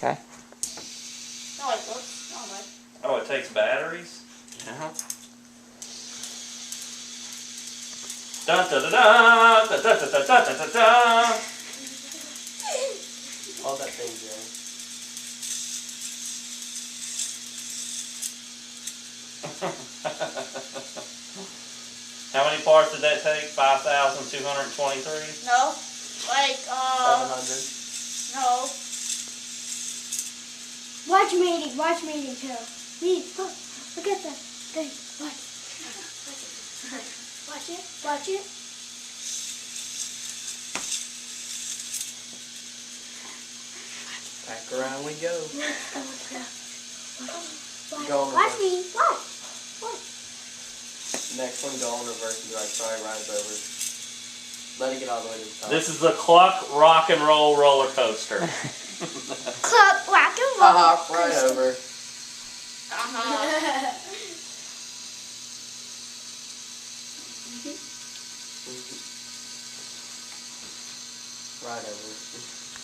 Okay. No, it looks. Oh, my. Oh, it takes batteries? Uh-huh. Dun da da da da da da da da da da. All that thing, Joe. How many parts did that take? 5,223? No. Like, 700. no. Watch meeting too. Me, look at that thing. Watch. Watch it. Back around we go. Watch me. Watch. Next one, go on reverse and drive. Sorry, rise over. Let it get all the way to the top. This is the Cluck Rock and Roll roller coaster. Club, rock and roll. Haha, right over. Right over.